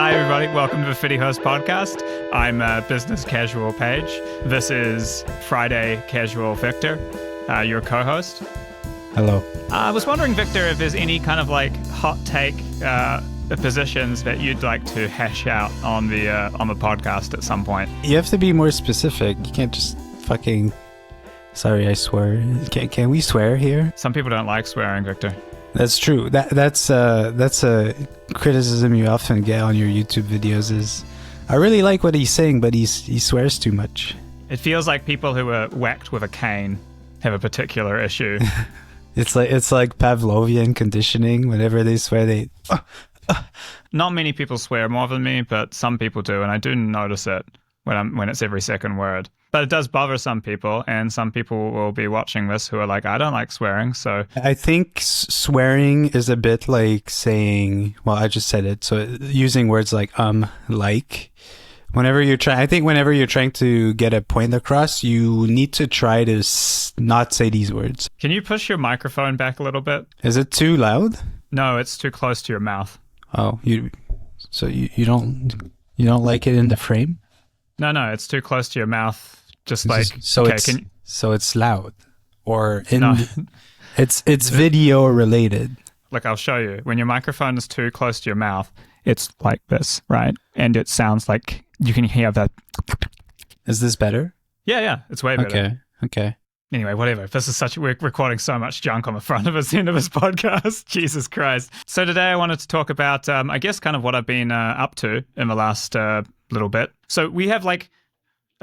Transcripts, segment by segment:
Hi everybody, welcome to the FediHost podcast. I'm business casual Paige. This is Friday casual Victor, your co-host. Hello. I was wondering, Victor, if there's any kind of like hot take positions that you'd like to hash out on the podcast at some point. You have to be more specific. You can't just fucking... Sorry, I swear. Can we swear here? Some people don't like swearing, Victor. That's true. That's a criticism you often get on your YouTube videos is, I really like what he's saying, but he swears too much. It feels like people who are whacked with a cane have a particular issue. It's like Pavlovian conditioning. Whenever they swear, they... Not many people swear more than me, but some people do, and I do notice it when it's every second word. But it does bother some people, and some people will be watching this who are like, I don't like swearing, so... I think swearing is a bit like saying, well, I just said it, so using words like, like. Whenever you're trying to get a point across, you need to try to not say these words. Can you push your microphone back a little bit? Is it too loud? No, it's too close to your mouth. Oh, you don't like it in the frame? No, it's too close to your mouth. Just like so it's loud, or it's video related. Look, I'll show you. When your microphone is too close to your mouth, it's like this, right? And it sounds like you can hear that. Is this better? Yeah, it's way better. Okay. Anyway, whatever. We're recording so much junk on the front of us, the end of this podcast. Jesus Christ. So today I wanted to talk about, I guess, kind of what I've been up to in the last little bit. So we have like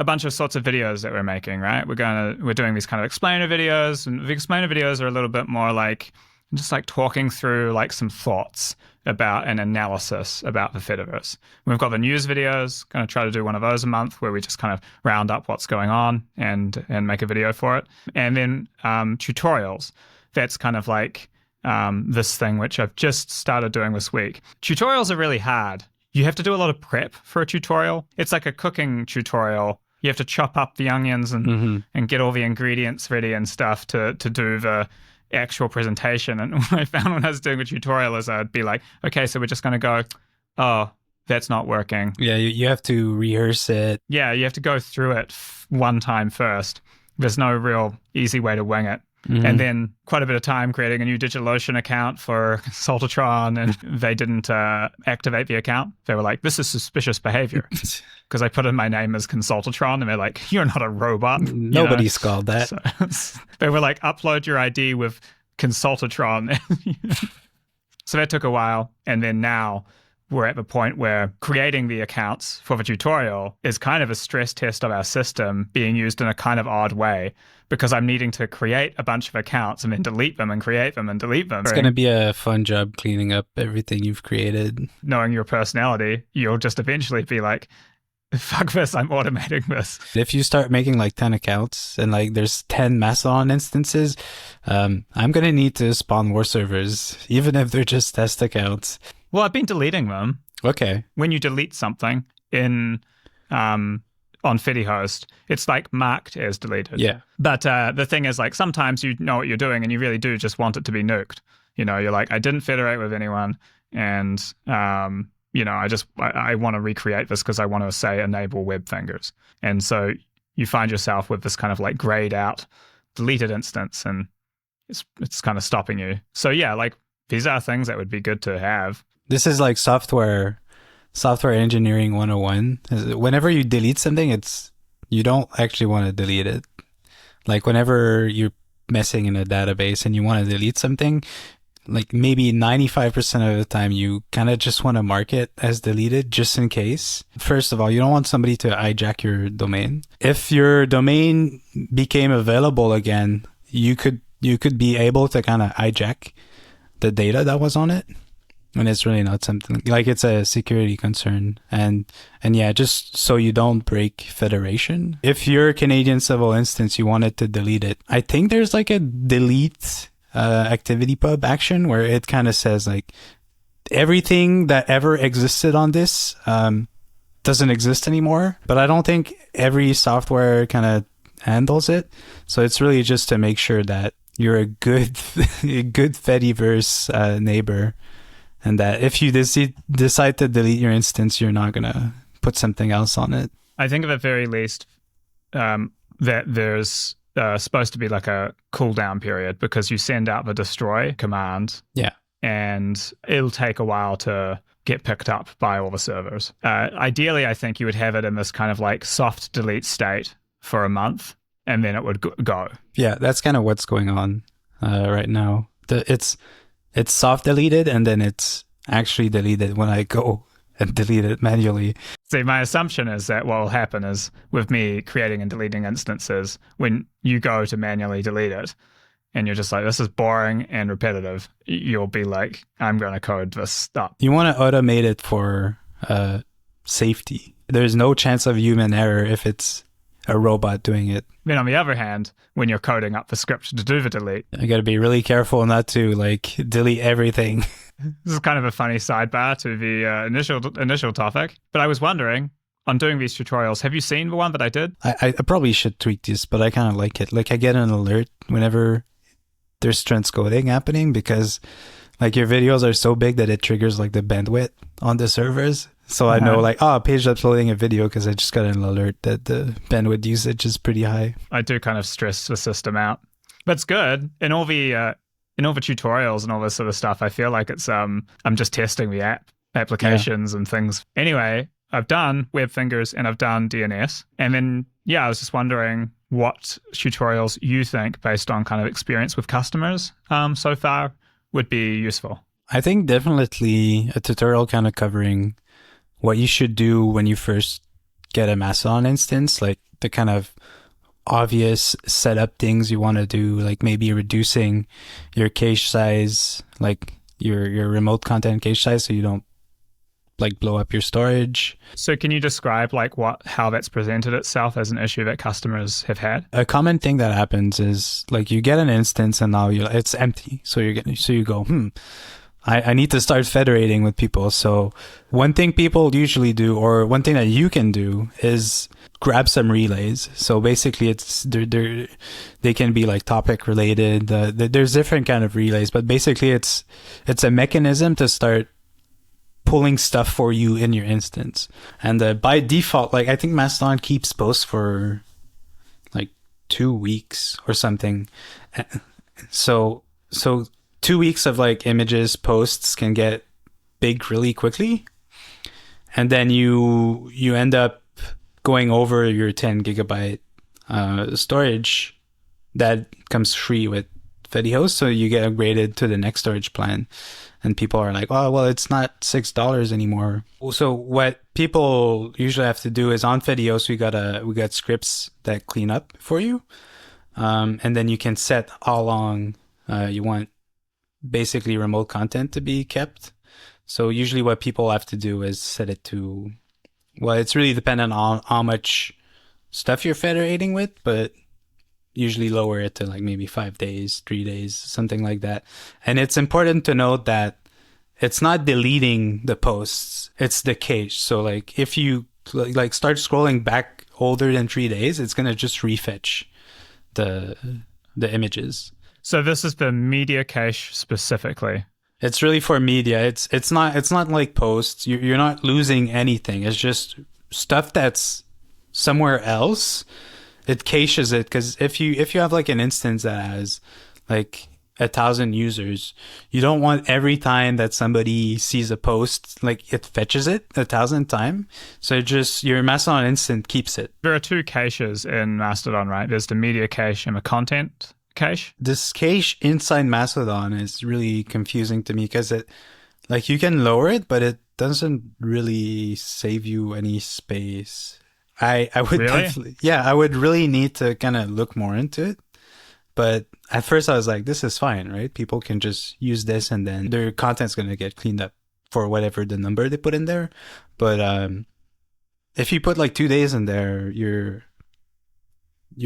a bunch of sorts of videos that we're making, right? We're doing these kind of explainer videos, and the explainer videos are a little bit more like just like talking through like some thoughts about an analysis about the Fediverse. We've got the news videos, going to try to do one of those a month where we just kind of round up what's going on and make a video for it. And then tutorials. That's kind of like this thing which I've just started doing this week. Tutorials are really hard. You have to do a lot of prep for a tutorial. It's like a cooking tutorial. You have to chop up the onions and get all the ingredients ready and stuff to do the actual presentation. And what I found when I was doing a tutorial is I'd be like, okay, so we're just going to go, oh, that's not working. Yeah, you have to rehearse it. Yeah, you have to go through it one time first. There's no real easy way to wing it. And then quite a bit of time creating a new DigitalOcean account for Consultatron, and they didn't activate the account. They were like, this is suspicious behavior. Because I put in my name as Consultatron, and they're like, you're not a robot. Nobody's called that. So, they were like, upload your ID with Consultatron. So that took a while. And then now we're at the point where creating the accounts for the tutorial is kind of a stress test of our system being used in a kind of odd way, because I'm needing to create a bunch of accounts and then delete them and create them and delete them. It's going to be a fun job cleaning up everything you've created. Knowing your personality, you'll just eventually be like, fuck this, I'm automating this. If you start making like 10 accounts and like there's 10 Mastodon instances, I'm going to need to spawn more servers, even if they're just test accounts. Well, I've been deleting them. Okay. When you delete something on FediHost, it's like marked as deleted. Yeah. But the thing is, like, sometimes you know what you're doing and you really do just want it to be nuked. You know, you're like, I didn't federate with anyone, and I want to recreate this because I want to say enable web fingers. And so you find yourself with this kind of like grayed out deleted instance, and it's kind of stopping you. So yeah, like these are things that would be good to have. This is like software engineering 101. Whenever you delete something, you don't actually want to delete it. Like whenever you're messing in a database and you want to delete something, like maybe 95% of the time you kind of just want to mark it as deleted just in case. First of all, you don't want somebody to hijack your domain. If your domain became available again, you could be able to kind of hijack the data that was on it. And it's really not something like, it's a security concern. And yeah, just so you don't break federation. If your Canadian civil instance, you wanted to delete it, I think there's like a delete ActivityPub action where it kind of says like everything that ever existed on this doesn't exist anymore. But I don't think every software kind of handles it. So it's really just to make sure that you're a good Fediverse neighbor and that if you decide to delete your instance, you're not gonna put something else on it. I think at the very least that there's supposed to be like a cooldown period, because you send out the destroy command, and it'll take a while to get picked up by all the servers. Ideally, I think you would have it in this kind of like soft delete state for a month, and then it would go. Yeah, that's kind of what's going on right now. It's soft deleted, and then it's actually deleted when I go and delete it manually. See, my assumption is that what will happen is, with me creating and deleting instances, when you go to manually delete it, and you're just like, this is boring and repetitive, you'll be like, I'm going to code this up. You want to automate it for safety. There's no chance of human error if it's a robot doing it. Then on the other hand, when you're coding up the script to do the delete, I got to be really careful not to like delete everything. This is kind of a funny sidebar to the initial topic, but I was wondering, on doing these tutorials, have you seen the one that I did? I probably should tweak this, but I kind of like it. Like I get an alert whenever there's transcoding happening, because like your videos are so big that it triggers like the bandwidth on the servers. So I know like, Paige uploading a video, because I just got an alert that the bandwidth usage is pretty high. I do kind of stress the system out, but it's good. In all the tutorials and all this sort of stuff, I feel like it's I'm just testing the applications and things. Anyway, I've done web fingers and I've done DNS, and then I was just wondering what tutorials you think, based on kind of experience with customers so far, would be useful. I think definitely a tutorial kind of covering what you should do when you first get a Mastodon instance, like the kind of obvious setup things you want to do, like maybe reducing your cache size, like your remote content cache size, so you don't like blow up your storage. So can you describe like how that's presented itself as an issue that customers have had? A common thing that happens is like you get an instance and now it's empty. So you go, I need to start federating with people. So one thing people usually do, or one thing that you can do, is grab some relays. So basically they can be like topic related. There's different kind of relays, but basically it's a mechanism to start pulling stuff for you in your instance. And by default, like I think Mastodon keeps posts for like 2 weeks or something. So 2 weeks of like images posts can get big really quickly, and then you end up going over your 10 gigabyte storage that comes free with FediHost, so you get upgraded to the next storage plan, and people are like, oh well, it's not $6 anymore. So what people usually have to do is, on FediHost we got scripts that clean up for you, and then you can set how long you want basically remote content to be kept. So usually what people have to do is set it to, well, it's really dependent on how much stuff you're federating with, but usually lower it to like maybe 5 days, 3 days, something like that. And it's important to note that it's not deleting the posts, it's the cache. So like if you like start scrolling back older than 3 days, it's going to just refetch the images. So this is the media cache specifically. It's really for media. It's not like posts. You're not losing anything. It's just stuff that's somewhere else. It caches it, because if you have like an instance that has like 1,000 users, you don't want every time that somebody sees a post, like it fetches it 1,000 times. So just your Mastodon instance keeps it. There are two caches in Mastodon, right? There's the media cache and the content cache. This cache inside Mastodon is really confusing to me, because it, like, you can lower it, but it doesn't really save you any space. I would really? I would really need to kind of look more into it. But at first I was like, this is fine, right? People can just use this and then their content's going to get cleaned up for whatever the number they put in there. But if you put like 2 days in there, your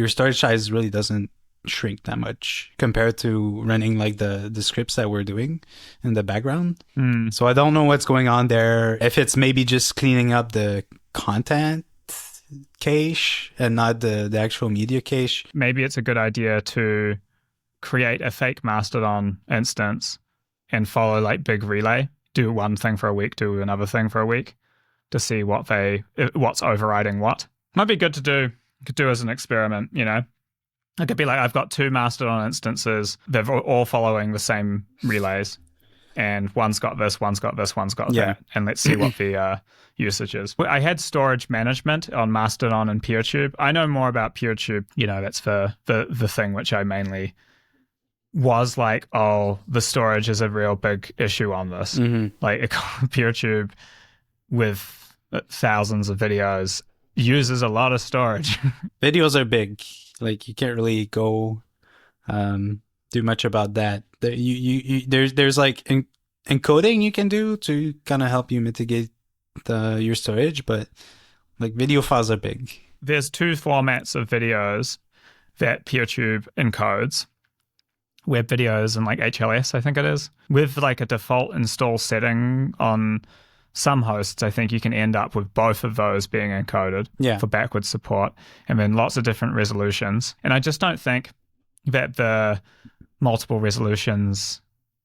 storage size really doesn't shrink that much compared to running like the scripts that we're doing in the background. So I don't know what's going on there. If it's maybe just cleaning up the content cache and not the actual media cache. Maybe it's a good idea to create a fake Mastodon instance and follow like big relay do one thing for a week, do another thing for a week to see what's overriding what. Might be good to do. Could do as an experiment, you know. It could be like, I've got 2 Mastodon instances. They're all following the same relays. And one's got this, one's got this, one's got that. And let's see what the usage is. I had storage management on Mastodon and PeerTube. I know more about PeerTube. You know, that's the thing which I mainly was like, oh, the storage is a real big issue on this. Like PeerTube with thousands of videos uses a lot of storage. Videos are big. Like you can't really go do much about that. There's like encoding you can do to kind of help you mitigate your storage, but like video files are big. There's 2 formats of videos that PeerTube encodes. Web videos and like HLS, I think it is. With like a default install setting on some hosts, I think you can end up with both of those being encoded for backwards support, and then lots of different resolutions. And I just don't think that the multiple resolutions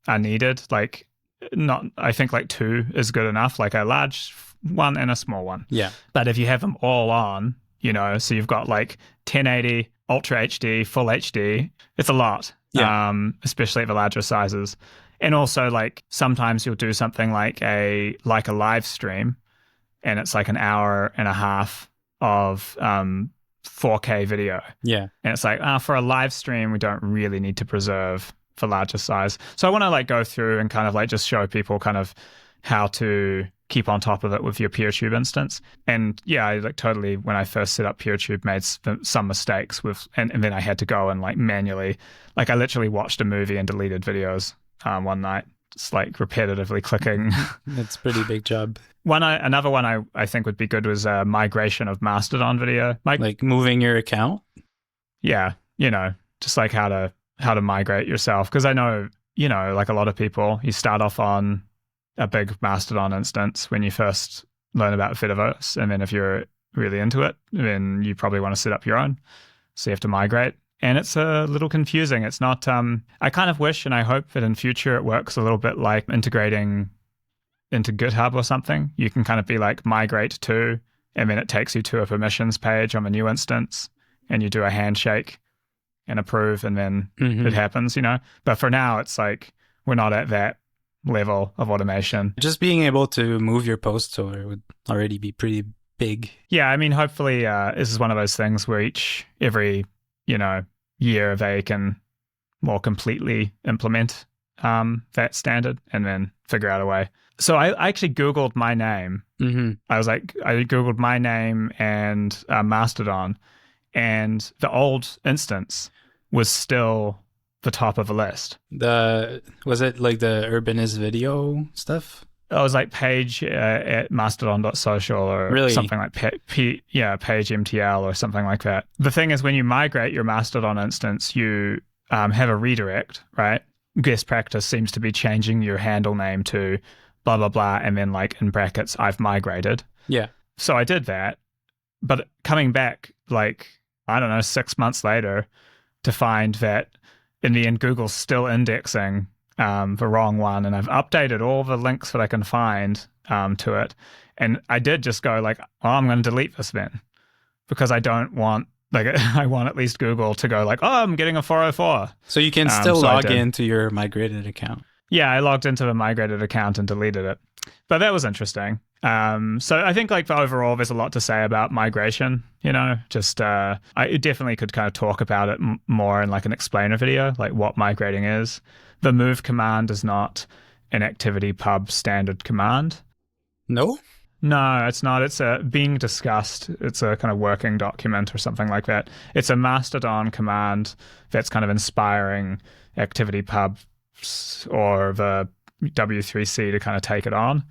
are needed. Like, I think like 2 is good enough, like a large one and a small one. Yeah. But if you have them all on, you know, so you've got like 1080, Ultra HD, Full HD, it's a lot. Especially at the larger sizes. And also, like, sometimes you'll do something like a live stream, and it's like an hour and a half of 4K video. Yeah. And it's like, for a live stream, we don't really need to preserve for larger size. So I want to like go through and kind of like just show people kind of how to keep on top of it with your PeerTube instance. And yeah, I like totally, when I first set up PeerTube, made some mistakes with, and then I had to go and like manually, like I literally watched a movie and deleted videos one night, just like repetitively clicking. That's a pretty big job. Another one I think would be good was migration of Mastodon video. Like moving your account? Yeah, you know, just like how to migrate yourself. Because I know, you know, like a lot of people, you start off on a big Mastodon instance when you first learn about Fediverse, and then if you're really into it, then you probably want to set up your own. So you have to migrate. And it's a little confusing. It's not, I kind of wish and I hope that in future it works a little bit like integrating into GitHub or something. You can kind of be like migrate to, and then it takes you to a permissions page on the new instance, and you do a handshake and approve, and then it happens, you know. But for now, it's like we're not at that level of automation. Just being able to move your posts over would already be pretty big. Yeah, I mean, hopefully this is one of those things where every you know, year they can more completely implement that standard and then figure out a way. So I actually Googled my name. I Googled my name and Mastodon, and the old instance was still the top of the list. Was it like the Urbanist video stuff? It was like Paige at mastodon.social or something like Paige MTL or something like that. The thing is, when you migrate your Mastodon instance, you have a redirect, right? Guest practice seems to be changing your handle name to blah, blah, blah, and then like in brackets, I've migrated. Yeah. So I did that, but coming back like, I don't know, 6 months later to find that in the end, Google's still indexing the wrong one, and I've updated all the links that I can find to it. And I did just go like, oh, I'm going to delete this then, because I don't want, like, I want at least Google to go like, oh, I'm getting a 404. So you can still log into your migrated account. Yeah, I logged into the migrated account and deleted it. But that was interesting. So I think like overall, there's a lot to say about migration, you know, just I definitely could kind of talk about it more in like an explainer video, like what migrating is. The move command is not an activity pub standard command. No? No, it's not. It's being discussed. It's a kind of working document or something like that. It's a Mastodon command that's kind of inspiring activity pubs or the W3C to kind of take it on.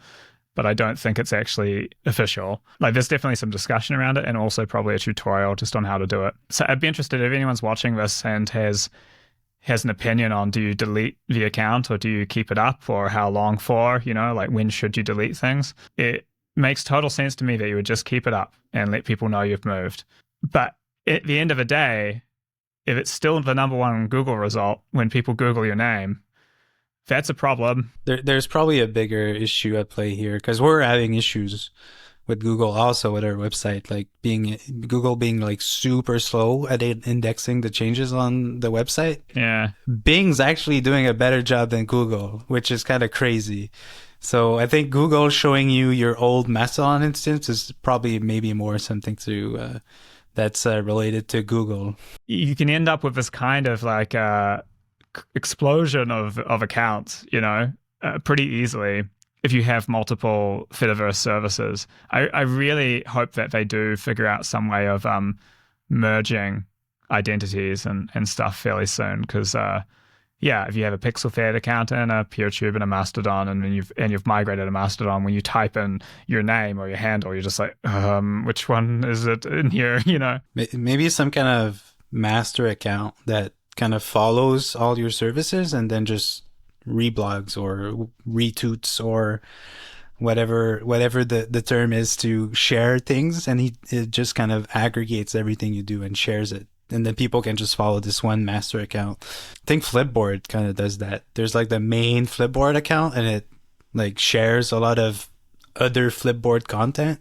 But I don't think it's actually official. Like, there's definitely some discussion around it, and also probably a tutorial just on how to do it. So I'd be interested if anyone's watching this and has an opinion on, do you delete the account or do you keep it up, or how long for, you know, like when should you delete things? It makes total sense to me that you would just keep it up and let people know you've moved. But at the end of the day, if it's still the #1 Google result when people Google your name, that's a problem. There's probably a bigger issue at play here because we're having issues with Google also with our website, like Google being like super slow at indexing the changes on the website. Yeah. Bing's actually doing a better job than Google, which is kind of crazy. So I think Google showing you your old Mastodon instance is probably maybe more something to that's related to Google. You can end up with this kind of like explosion of accounts, pretty easily if you have multiple Fediverse services. I really hope that they do figure out some way of merging identities and stuff fairly soon, because if you have a PixelFed account and a PeerTube and a Mastodon, and you've migrated a Mastodon, when you type in your name or your handle, you're just like, which one is it in here? Maybe some kind of master account that kind of follows all your services and then just reblogs or retweets or whatever the term is to share things, and it just kind of aggregates everything you do and shares it, and then people can just follow this one master account. I think Flipboard kind of does that. There's like the main Flipboard account, and it like shares a lot of other Flipboard content.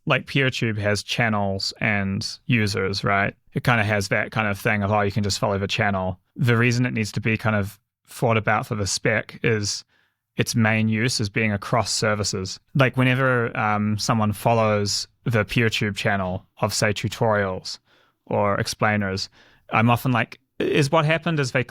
Like PeerTube has channels and users, right? It kind of has that kind of thing of, you can just follow the channel. The reason it needs to be kind of thought about for the spec is its main use is being across services. Like whenever someone follows the PeerTube channel of, say, tutorials or explainers, I'm often like, is what happened is they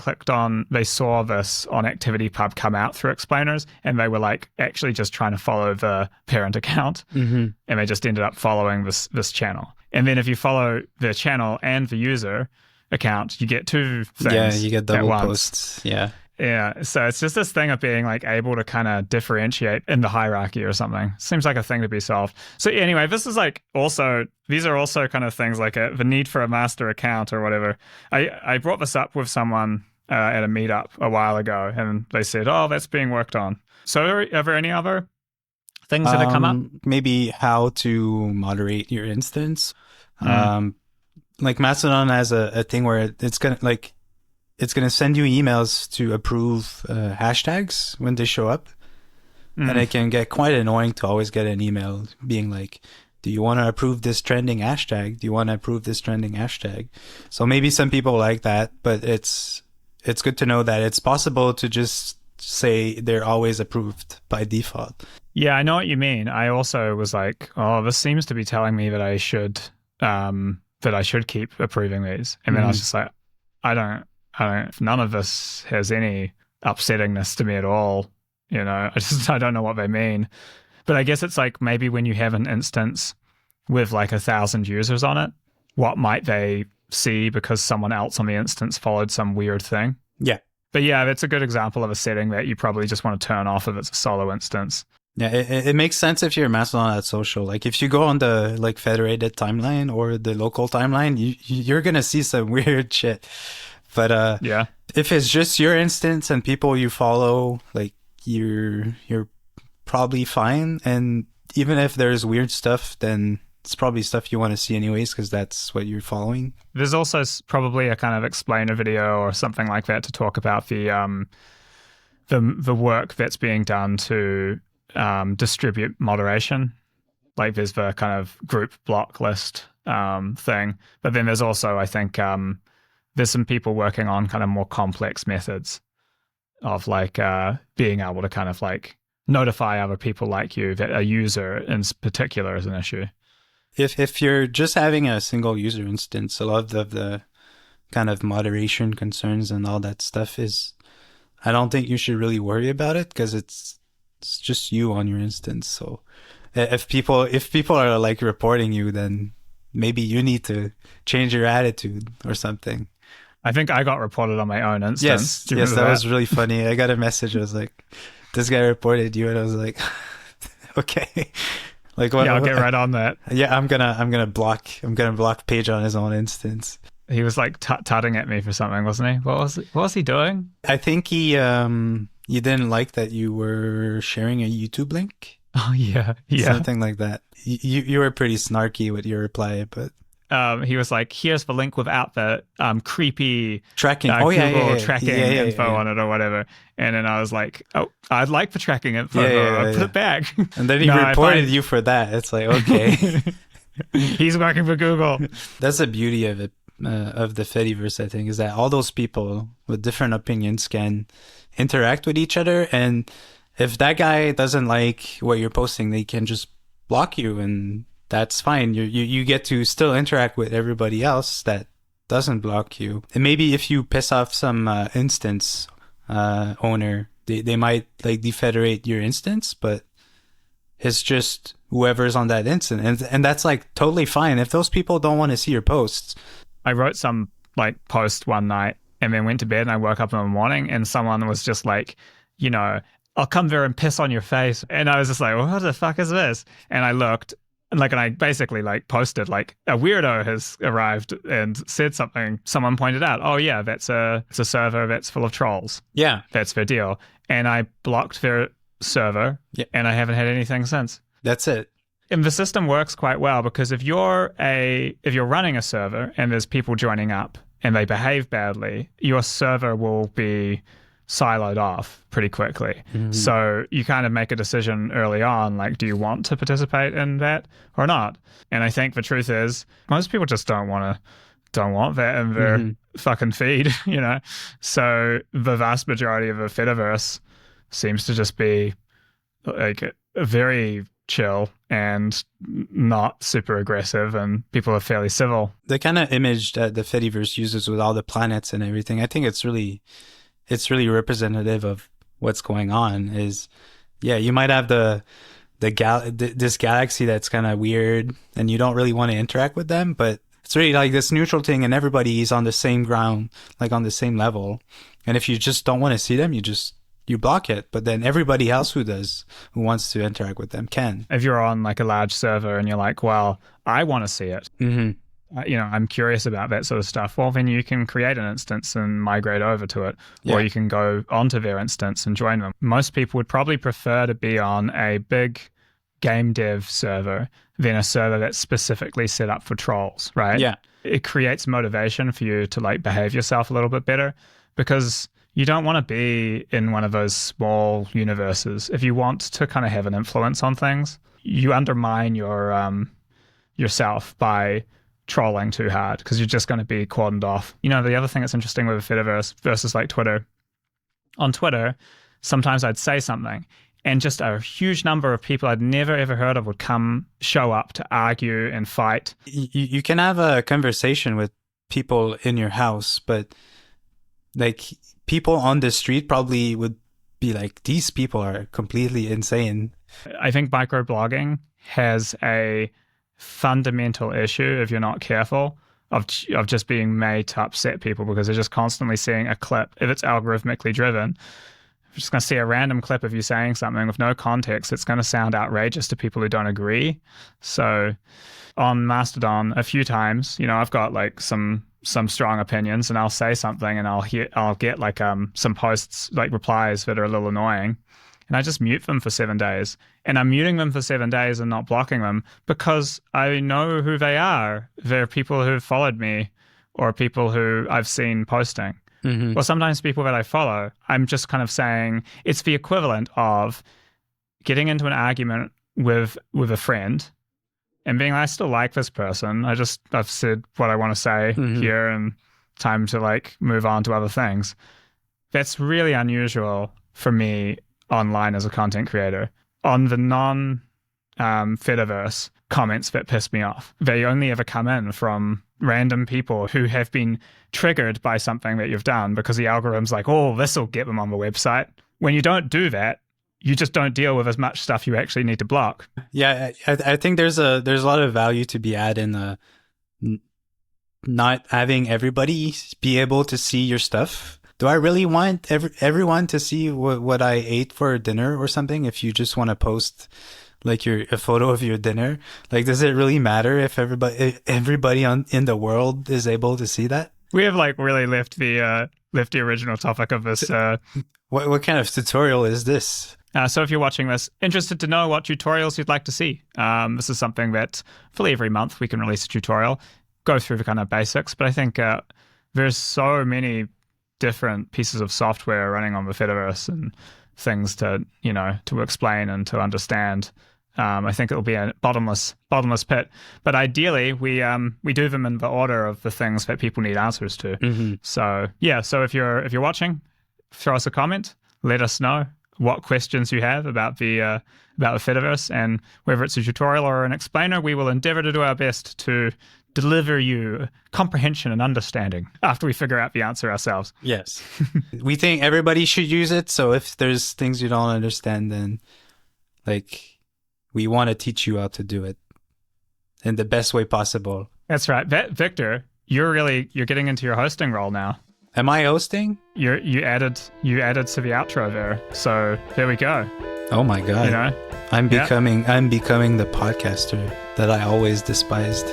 saw this on ActivityPub come out through explainers, and they were like actually just trying to follow the parent account, and they just ended up following this channel. And then if you follow the channel and the user account, you get two things. Yeah, you get double posts. Yeah, so it's just this thing of being like able to kind of differentiate in the hierarchy or something. Seems like a thing to be solved. So anyway, these are also kind of things like the need for a master account or whatever. I brought this up with someone at a meetup a while ago, and they said, that's being worked on. So are there any other things that have come up? Maybe how to moderate your instance. Like Mastodon has a thing where it's going to send you emails to approve hashtags when they show up. And it can get quite annoying to always get an email being like, do you want to approve this trending hashtag? Do you want to approve this trending hashtag? So maybe some people like that, but it's good to know that it's possible to just say they're always approved by default. Yeah, I know what you mean. I also was like, this seems to be telling me that I should keep approving these. And then I was just like, none of this has any upsettingness to me at all. I don't know what they mean. But I guess it's like maybe when you have an instance with like 1,000 users on it, what might they see because someone else on the instance followed some weird thing? Yeah. But yeah, that's a good example of a setting that you probably just want to turn off if it's a solo instance. Yeah, it makes sense if you're Mastodon at social. Like if you go on the like federated timeline or the local timeline, you're going to see some weird shit. But yeah, if it's just your instance and people you follow, like you're probably fine. And even if there's weird stuff, then it's probably stuff you want to see anyways, because that's what you're following. There's also probably a kind of explainer video or something like that to talk about the work that's being done to distribute moderation. Like there's the kind of group block list thing, but then there's also, I think, there's some people working on kind of more complex methods of like being able to kind of like notify other people like you that a user in particular is an issue. If you're just having a single user instance, a lot of the kind of moderation concerns and all that stuff is, I don't think you should really worry about it because it's just you on your instance. So if people are like reporting you, then maybe you need to change your attitude or something. I think I got reported on my own instance. Yes, that was really funny. I got a message. I was like, this guy reported you, and I was like, okay. Like, what? Yeah, I'll get right on that. Yeah, I'm gonna block Paige on his own instance. He was like tutting at me for something, wasn't he? What was he doing? I think he didn't like that you were sharing a YouTube link. Oh yeah, something like that. You were pretty snarky with your reply, but he was like, here's the link without the creepy Tracking. Google tracking info yeah. on it or whatever. And then I was like, oh, I'd like the tracking info. I'll put it back. And then he reported you for that. It's like, okay. He's working for Google. That's the beauty of it, of the Fediverse, I think, is that all those people with different opinions can interact with each other. And if that guy doesn't like what you're posting, they can just block you, and that's fine. You get to still interact with everybody else that doesn't block you. And maybe if you piss off some instance owner, they might like defederate your instance, but it's just whoever's on that instance, and that's like totally fine. If those people don't want to see your posts. I wrote some like post one night and then went to bed, and I woke up in the morning and someone was just like, you know, I'll come there and piss on your face. And I was just like, well, what the fuck is this? And I looked, and I basically like posted like, a weirdo has arrived and said something. Someone pointed out, oh yeah, it's a server that's full of trolls. Yeah. That's their deal. And I blocked their server, and I haven't had anything since. That's it. And the system works quite well, because if you're running a server and there's people joining up and they behave badly, your server will be siloed off pretty quickly. Mm-hmm. So you kind of make a decision early on, like, do you want to participate in that or not? And I think the truth is most people just don't want that in their fucking feed, you know? So the vast majority of the Fediverse seems to just be like a very chill and not super aggressive, and people are fairly civil. The kind of image that the Fediverse uses with all the planets and everything, I think it's really representative of what's going on. Is, yeah, you might have this galaxy that's kind of weird and you don't really want to interact with them, but it's really like this neutral thing and everybody is on the same ground, like on the same level. And if you just don't want to see them, you block it. But then everybody else who wants to interact with them can. If you're on like a large server and you're like, well, I want to see it. You know, I'm curious about that sort of stuff. Well, then you can create an instance and migrate over to it, or you can go onto their instance and join them. Most people would probably prefer to be on a big game dev server than a server that's specifically set up for trolls, right? Yeah. It creates motivation for you to like behave yourself a little bit better, because you don't want to be in one of those small universes. If you want to kind of have an influence on things, you undermine yourself by trolling too hard, because you're just going to be cordoned off. You know, the other thing that's interesting with Fediverse versus like Twitter, on Twitter, sometimes I'd say something and just a huge number of people I'd never ever heard of would show up to argue and fight. You can have a conversation with people in your house, but like people on the street probably would be like, these people are completely insane. I think microblogging has a fundamental issue, if you're not careful, of just being made to upset people, because they're just constantly seeing a clip. If it's algorithmically driven, you're just going to see a random clip of you saying something with no context. It's going to sound outrageous to people who don't agree. So on Mastodon, a few times, you know, I've got like some strong opinions, and I'll say something and I'll get like some posts, like replies that are a little annoying, and I just mute them for 7 days. And I'm muting them for 7 days and not blocking them because I know who they are. They're people who've followed me or people who I've seen posting. Mm-hmm. Or sometimes people that I follow. I'm just kind of saying it's the equivalent of getting into an argument with a friend and being like, I still like this person. I've said what I want to say here, and time to like move on to other things. That's really unusual for me online as a content creator. On the non-Fediverse comments that piss me off, they only ever come in from random people who have been triggered by something that you've done, because the algorithm's like, oh, this will get them on the website. When you don't do that, you just don't deal with as much stuff you actually need to block. Yeah, I think there's a lot of value to be had in not having everybody be able to see your stuff. Do I really want everyone to see what I ate for dinner or something? If you just want to post like a photo of your dinner, like, does it really matter if everybody in the world is able to see that? We have like really left the original topic of this. What kind of tutorial is this? So if you're watching this, interested to know what tutorials you'd like to see, this is something that fully every month we can release a tutorial. go through the kind of basics. But I think there's so many different pieces of software running on the Fediverse and things to explain and to understand. I think it'll be a bottomless pit. But ideally, we do them in the order of the things that people need answers to. Mm-hmm. So if you're watching, throw us a comment. Let us know what questions you have about the Fediverse, and whether it's a tutorial or an explainer, we will endeavor to do our best to deliver you comprehension and understanding after we figure out the answer ourselves. Yes. We think everybody should use it. So if there's things you don't understand, then we want to teach you how to do it in the best way possible. That's right. Victor, you're getting into your hosting role now. Am I hosting? You added to the outro there. So there we go. Oh my God. You know? I'm becoming the podcaster that I always despised.